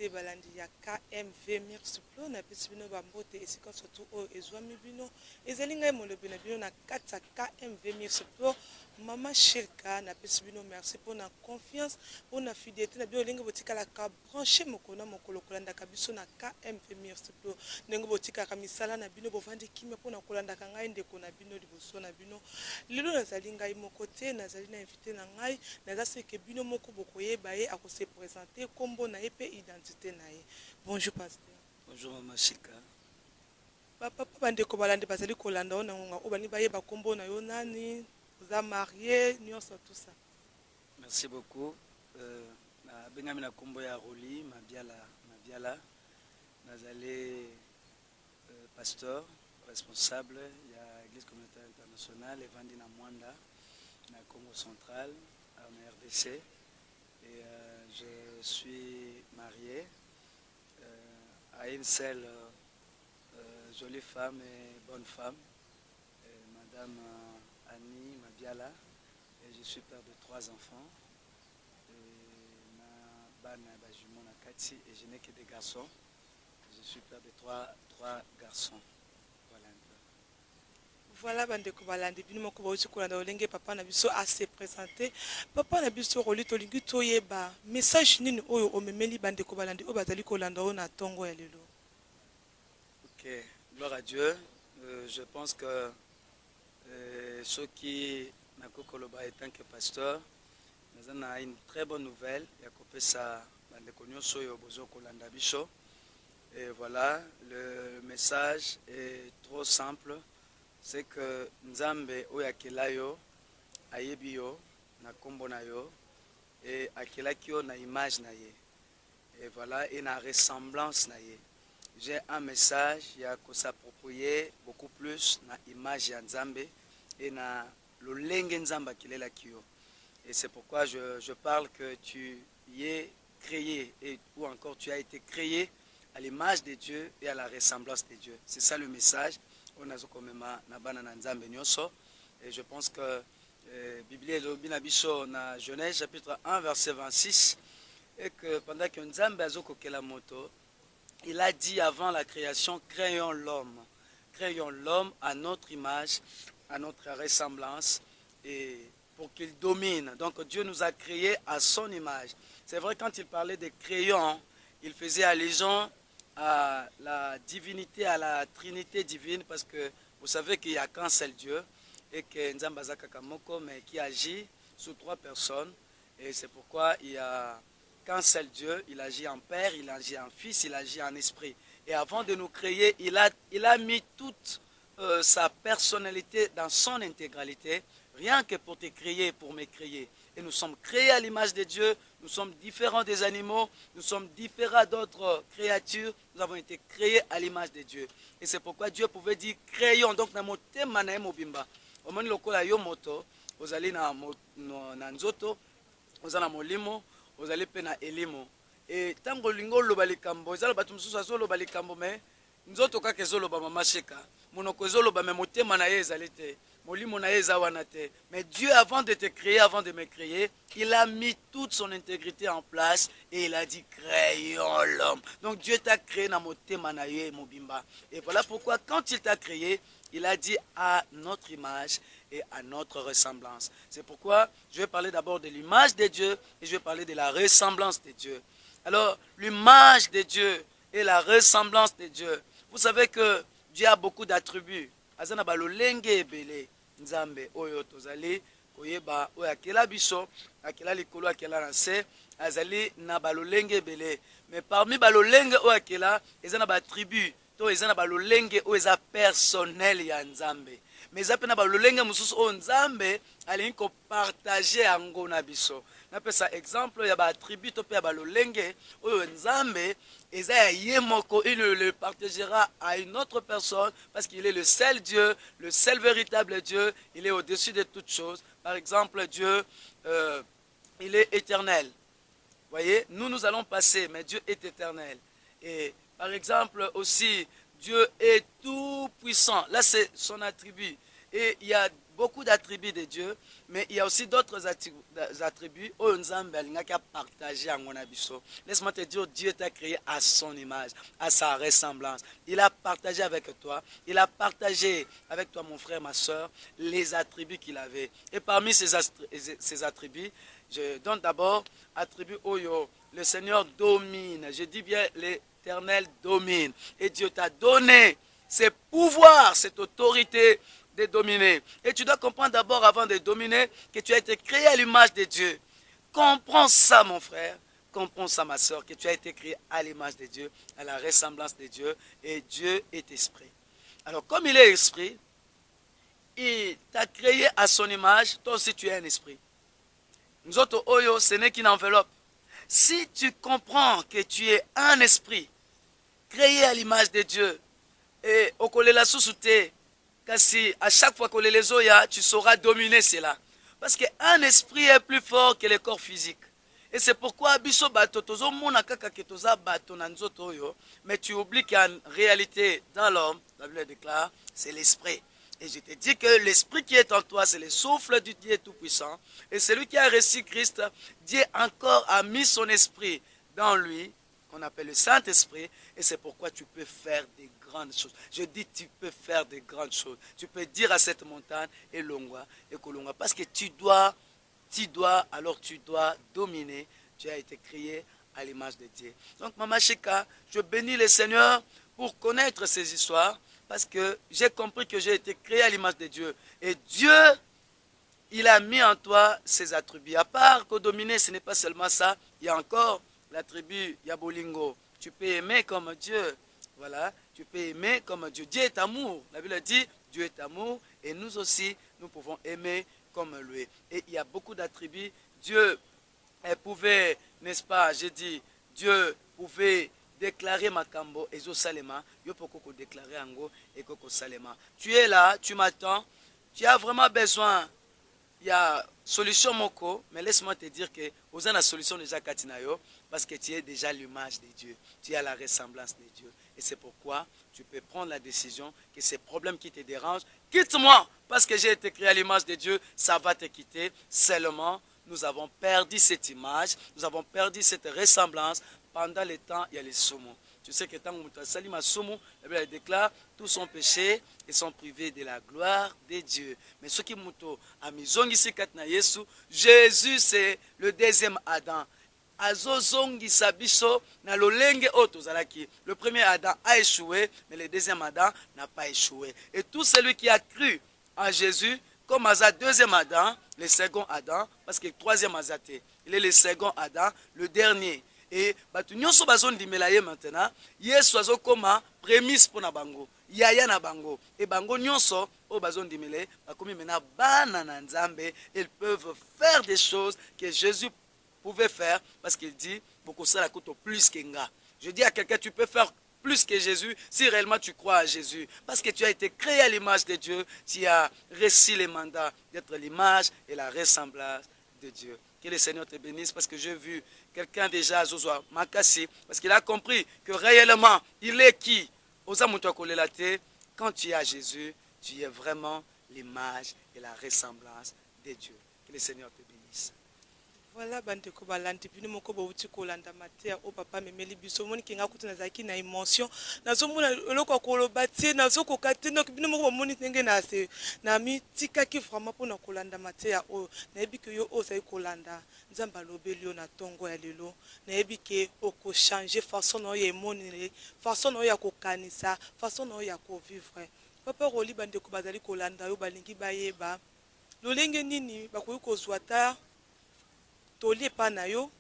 te balandi ya KMV Mirsuplo na pesi bino bambote esika surtout oyo ezwami bino ezali ngai molobi na bino na kati ya KMV Mirsuplo mama Shirka na pesi bino merci pour na confiance pour na fidélité na bino ndenge botikalaka branché mokolo mokolo kolandaka biso na KMV Mirsuplo ndenge botikaka misala na bino bovandi kimia pour na kolandaka ngai ndeko na bino liboso na bino lelo nazali ngai moko te nazali na invité na ngai naza seke bino moko bokoyeba ye akose présenter kombo na ye pe identité na ye. Bonjour pasteur. Bonjour mama Shika. Papa bandeko balandi bazali kolanda ona ngonga obani bayeba kombo na yo nani oza marié nyonso tout ça. Merci beaucoup. Na bengami na kombo ya Roli Mabiala nazali pasteur responsable ya Église communautaire internationale evandi na Mwanda na Congo central en RDC et je suis marié à une seule jolie femme et bonne femme, Madame Annie Mabiala, et je suis père de 3 enfants. Et je n'ai que des garçons. Je suis père de 3 garçons. Voilà un peu. Voilà bandeko balandi bino moko bauti kolanda olenge papa na biso assez présenté. Papa na biso roli tolingi toyeba message nini oyo omemeli bandeko balandi o bazali kolanda o na tongo ya lelo. Ok, gloire à Dieu. Je pense que ceux qui n'ont pas en tant que pasteur, nous avons une très bonne nouvelle. Il y a coupé ça bandeko nyonso yo bozo kolanda biso. Et voilà, le message est trop simple. C'est que Nzambe oyakela yo ayebi yo na kombo na yo et akelaki yo na image na ye. Et voilà, et na ressemblance na ye. J'ai un message il y a que s'approprier beaucoup plus na image ya Nzambe et na lolenge Nzamba kilela kiyo. Et c'est pourquoi je parle que tu y es créé et ou encore tu as été créé à l'image de Dieu et à la ressemblance de Dieu. C'est ça le message. On a et je pense que Bible est na Genèse chapitre 1 verset 26 et que pendant que Nzambe azokokela moto, il a dit avant la création, créons l'homme à notre image, à notre ressemblance et pour qu'il domine. Donc Dieu nous a créés à son image. C'est vrai, quand il parlait de créons, il faisait allusion à la divinité, à la trinité divine, parce que vous savez qu'il n'y a qu'un seul Dieu et que Nzambaza Kakamoko, mais qui agit sous 3 personnes. Et c'est pourquoi il n'y a qu'un seul Dieu, il agit en Père, il agit en Fils, il agit en Esprit. Et avant de nous créer, il a mis toute sa personnalité dans son intégralité, rien que pour te créer, pour me créer. Et nous sommes créés à l'image de Dieu, nous sommes différents des animaux, nous sommes différents d'autres créatures, nous avons été créés à l'image de Dieu. Et c'est pourquoi Dieu pouvait dire créons. Donc, na motema na mobimba. Omoni lokola yo moto, ozali na nzoto, ozala molimo, ozali pe na elimo. Et tango lingo loba likambo, ezala batu mususu azoloba likambo me nzoto kaka ezoloba mama Shika. Monoko ezoloba me motema na ye ezali te. Mais Dieu, avant de te créer, avant de me créer, il a mis toute son intégrité en place et il a dit créons l'homme. Donc Dieu t'a créé dans mobimba. Et voilà pourquoi quand il t'a créé, il a dit à notre image et à notre ressemblance. C'est pourquoi je vais parler d'abord de l'image de Dieu et je vais parler de la ressemblance de Dieu. Alors, l'image de Dieu et la ressemblance de Dieu. Vous savez que Dieu a beaucoup d'attributs. Azana balolenge ebele Nzambe oyo tozali koyeba oyo akela biso akela likolo akela na se azali na balolenge ebele, mais parmi balolenge oyo akela ezana ba tribu to ezana balolenge oyo eza personnel ya Nzambe, mais eza pe na balolenge mususu oyo Nzambe alingi ko partager yango na biso. Napesa exemple ya ba tribu to pe ya balolenge oyo Nzambe eza ya ye moko, il le partagera à une autre personne parce qu'il est le seul Dieu, le seul véritable Dieu, il est au-dessus de toutes choses. Par exemple, Dieu, il est éternel. Vous voyez, nous allons passer, mais Dieu est éternel. Et par exemple aussi, Dieu est tout puissant. Là, c'est son attribut. Et il y a beaucoup d'attributs de Dieu, mais il y a aussi d'autres attributs où Nzambe a partagé à mon abisso. Laisse-moi te dire, Dieu t'a créé à son image, à sa ressemblance. Il a partagé avec toi, il a partagé avec toi, mon frère, ma soeur, les attributs qu'il avait. Et parmi ces attributs, je donne d'abord attribut Oyo. Le Seigneur domine. Je dis bien, l'Éternel domine. Et Dieu t'a donné ces pouvoirs, cette autorité de dominer. Et tu dois comprendre d'abord, avant de dominer, que tu as été créé à l'image de Dieu. Comprends ça, mon frère. Comprends ça, ma soeur, que tu as été créé à l'image de Dieu, à la ressemblance de Dieu. Et Dieu est esprit. Alors, comme il est esprit, il t'a créé à son image. Toi aussi, tu es un esprit. Nous autres, Oyo, ce n'est qu'une enveloppe. Si tu comprends que tu es un esprit, créé à l'image de Dieu, et okolela susute, kasi à chaque fois que les oya, tu sauras dominer cela. Parce qu'un esprit est plus fort que le corps physique. Et c'est pourquoi biso bato tozo mona kaka ke toza bato na nzoto oyo, mais tu oublies qu'en réalité dans l'homme, la Bible déclare, c'est l'esprit. Et je te dis que l'esprit qui est en toi, c'est le souffle du Dieu Tout-Puissant. Et celui qui a reçu Christ, Dieu encore a mis son esprit dans lui, qu'on appelle le Saint-Esprit. Et c'est pourquoi tu peux faire des grandes choses. Je dis, tu peux faire des grandes choses. Tu peux dire à cette montagne, et Longwa, et Kolongwa. Parce que tu dois dominer. Tu as été créé à l'image de Dieu. Donc, Mama Shika, je bénis le Seigneur pour connaître ces histoires. Parce que j'ai compris que j'ai été créé à l'image de Dieu. Et Dieu, il a mis en toi ses attributs. À part que dominer, ce n'est pas seulement ça. Il y a encore l'attribut Yabolingo. Tu peux aimer comme Dieu. Voilà. Tu peux aimer comme Dieu. Dieu est amour. La Bible dit, Dieu est amour. Et nous aussi, nous pouvons aimer comme lui. Et il y a beaucoup d'attributs. Dieu pouvait, n'est-ce pas, j'ai dit, Dieu pouvait déclarer Makambo et Salema, yo poko déclarer Ango et Koko Salema. Tu es là, tu m'attends, tu as vraiment besoin, il y a solution moko, mais laisse-moi te dire que vous avez la solution déjà Katinayo, parce que tu es déjà l'image de Dieu, tu as la ressemblance de Dieu. Et c'est pourquoi tu peux prendre la décision que ces problèmes qui te dérangent, quitte-moi, parce que j'ai été créé à l'image de Dieu, ça va te quitter seulement. Nous avons perdu cette image, nous avons perdu cette ressemblance. Pendant le temps, il y a les soumous. Tu sais que tant que Salima Soumou, elle déclare tous sont péchés et sont privés de la gloire de Dieu. Mais ce qui muto a mizongi katna Yesu, Jésus c'est le deuxième Adam. Azozongi sabiso na lolenge otozalaki. Le premier Adam a échoué, mais le deuxième Adam n'a pas échoué. Et tout celui qui a cru en Jésus, comme Aza deuxième Adam, le second Adam, parce que le troisième Azate, il est le second Adam, le dernier. Et batu nyonso bazondimela ye maintenant, Yesu azokoma prémisse pour na bango, yaya na bango. Et bango nyonso o bazondimele, bakomi mena bana na Nzambe, ils peuvent faire des choses que Jésus pouvait faire parce qu'il dit beaucoup ça la coûte plus qu'enga. Je dis à quelqu'un tu peux faire plus que Jésus si réellement tu crois à Jésus. Parce que tu as été créé à l'image de Dieu, tu as reçu les mandats d'être l'image et la ressemblance de Dieu. Que le Seigneur te bénisse parce que j'ai vu quelqu'un déjà à Zozoa Makassi, parce qu'il a compris que réellement, il est qui? Quand tu es à Jésus, tu es vraiment l'image et la ressemblance de Dieu. Que le Seigneur te bénisse. Voilà bandeko balandi bino moko bauti kolanda mateya o papa memeli biso moni kinga kuti nazaki na emotion nazomona eloko koloba tie nazokoka te donc bino moko bomoni ndenge na se na mitikaki vraiment mpona kolanda mateya oyo nayebi ke yo ozali kolanda nzambe alobeli yo na ntongo ya lelo nayebi ke okochange façon na oyo emonele façon na oyo ya kokanisa façon na oyo ya kovivre papa roli bandeko bazali kolanda yo balingi bayeba lolenge nini bakoki kozwa ta toli epa na yo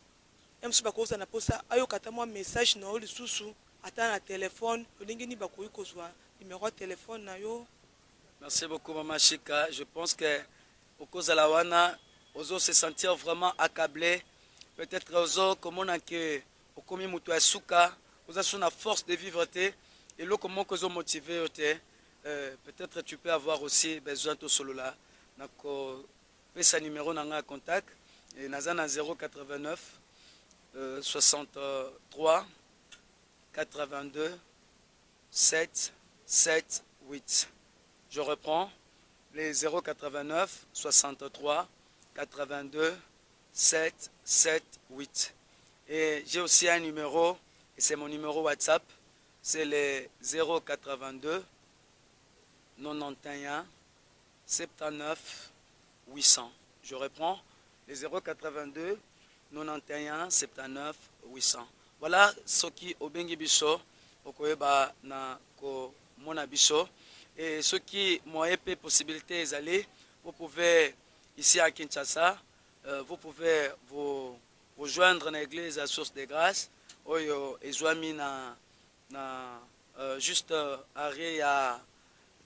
emsu bakoza na posa ayo kata mwa message na yo lisusu ata na telefone olingi ni bakoki kozwa numéro ya telefone na yo. Merci beaucoup Mama Shika. Je pense que au cause de la wana ozo se sentir vraiment accablé, peut-être ozo komona ke okomi mutu asuka oza suna force de vivre te et lo comment ozo motiver te peut-être tu peux avoir aussi besoin de solo là nako pesa numéro na nga contact et Nazana 089 63 82 7 7 8. Je reprends les 089 63 82 7 7 8. Et j'ai aussi un numéro, et c'est mon numéro WhatsApp, c'est le 082 91 79 800. Je reprends, les 082 91 79 800. Voilà ce qui obengi biso okoyeba na ko mona biso. Et ceux qui m'ont épais possibilité d'aller, vous pouvez ici à Kinshasa, vous pouvez vous joindre à l'église à Source de Grâce, oyo ezwami juste arrêt à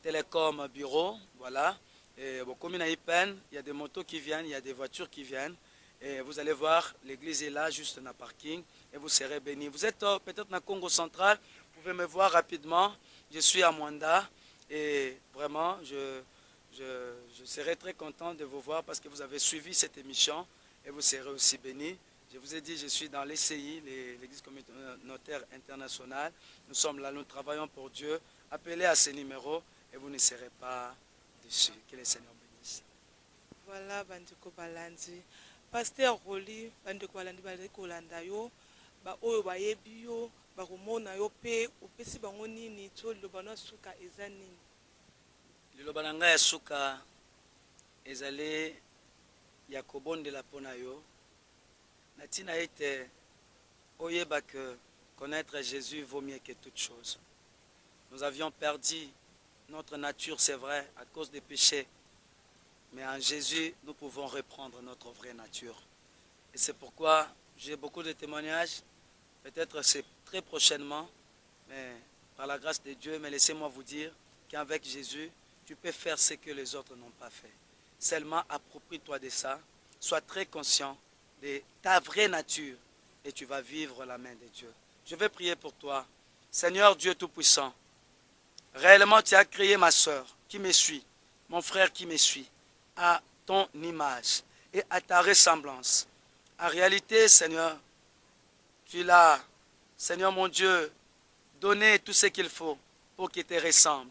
Télécom Bureau, voilà. Et comme il y a des motos qui viennent, il y a des voitures qui viennent. Et vous allez voir, l'église est là, juste dans le parking, et vous serez bénis. Vous êtes peut-être dans le Congo central, vous pouvez me voir rapidement. Je suis à Mwanda, et vraiment, je serai très content de vous voir parce que vous avez suivi cette émission, et vous serez aussi bénis. Je vous ai dit, je suis dans l'ECI, l'Église communautaire internationale. Nous sommes là, nous travaillons pour Dieu. Appelez à ce numéro, et vous ne serez pas déçus. Que le Seigneur bénisse. Voilà, bandeko balandi. Pasteur Roli, bandeko balandi bandeko kolanda yo, ba oyo bayebi yo, ba komona yo pe, opesi bango nini to liloba na suka eza nini? Liloba na ngai ya suka ezali ya kobondela mpona yo. Na ntina ete oyeba que connaître Jésus vaut mieux que toute chose. Nous avions perdu notre nature, c'est vrai, à cause des péchés. Mais en Jésus, nous pouvons reprendre notre vraie nature. Et c'est pourquoi j'ai beaucoup de témoignages. Peut-être c'est très prochainement, mais par la grâce de Dieu, mais laissez-moi vous dire qu'avec Jésus, tu peux faire ce que les autres n'ont pas fait. Seulement approprie-toi de ça. Sois très conscient de ta vraie nature et tu vas vivre la main de Dieu. Je vais prier pour toi. Seigneur Dieu Tout-Puissant, réellement tu as créé ma soeur qui me suit, mon frère qui me suit, à ton image et à ta ressemblance. En réalité, Seigneur, tu l'as, Seigneur mon Dieu, donné tout ce qu'il faut pour qu'il te ressemble.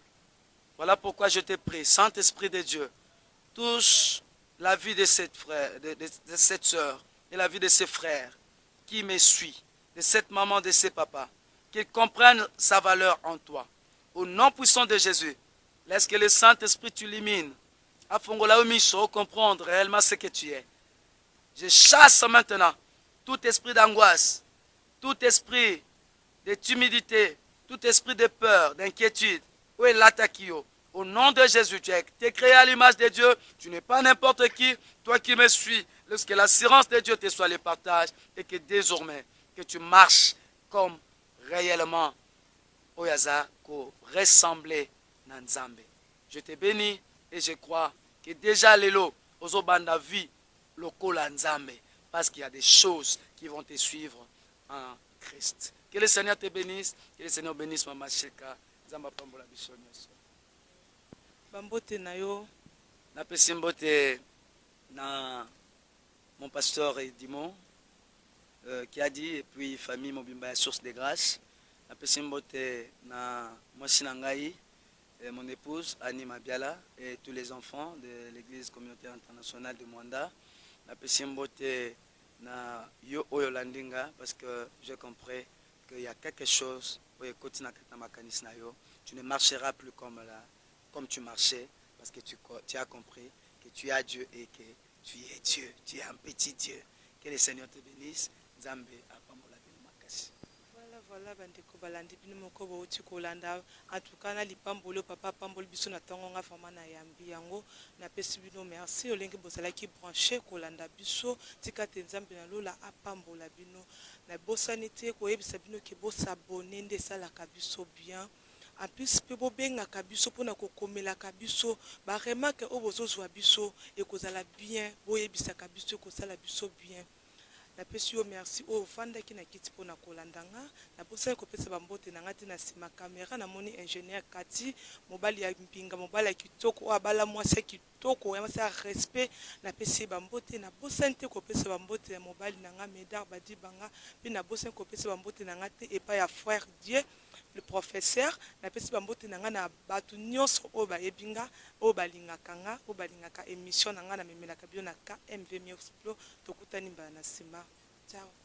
Voilà pourquoi je te prie, Saint-Esprit de Dieu, touche la vie de cette frère, de cette soeur et la vie de ses frères qui me suit, de cette maman, de ses papas, qu'ils comprennent sa valeur en toi. Au nom puissant de Jésus, laisse que le Saint-Esprit t'illumine, afin que la comprendre réellement ce que tu es. Je chasse maintenant tout esprit d'angoisse, tout esprit de timidité, tout esprit de peur, d'inquiétude. Où est l'attaque? Au nom de Jésus, tu es créé à l'image de Dieu. Tu n'es pas n'importe qui. Toi qui me suis, lorsque l'assurance de Dieu te soit le partage et que désormais, que tu marches comme réellement Oyaza, ko ressembler à Nzambe. Je te bénis et je crois que déjà l'élo, aux banda vie, lokola Nzambe, parce qu'il y a des choses qui vont te suivre en Christ. Que le Seigneur te bénisse, que le Seigneur bénisse Maman Sheka. Nzamba pambola biso nyonso. Bambote na yo. Napesi mbote na mon pasteur Edimon qui a dit, et puis famille Mobimba Source de Grâce. Napesi mbote na mwasi na ngai, mon épouse Annie Mabiala et tous les enfants de l'église communautaire internationale de Mwanda. Napesi mbote na yo oyo landinga parce que j'ai compris qu'il y a quelque chose tu ne marcheras plus comme tu marchais parce que tu as compris que tu as Dieu et que tu es Dieu, tu es un petit Dieu. Que le Seigneur te bénisse. Nzambe apamola bino makasi. Voilà bandeko balandi bino moko bauti kolanda en tout cas na lipambolo papa pambolo biso na tango nga fama na yambi yango na pesi bino merci olenge bozalaki branché kolanda biso tika te Nzambe na lola apambola bino na bosani te koyebisa bino ke bosabone nde esalaka biso bien en plus pe bobengaka biso mpona kokomelaka biso baremake oyo bozozwa biso ekozala bien boyebisaka biso ekozala biso bien. Napesi yo merci o fandaki na kiti pona kolandanga na posa kopesa bambote na ngati na sima caméra na moni ingénieur Kati mobali ya mpinga mobali ya kitoko abala mwasi kitoko ya sa respect na pesi bambote na posa nte kopesa bambote ya mobali na nga Medar badi banga pe na posa kopesa bambote na ngati epa ya frère Dieu le professeur napesi bambote na nga na bato nyonso oyo bayebinga oyo balingaka nga oyo balingaka émission na nga na memelaka bino na KMV Mix Pro tokutani mbala na nsima ciao.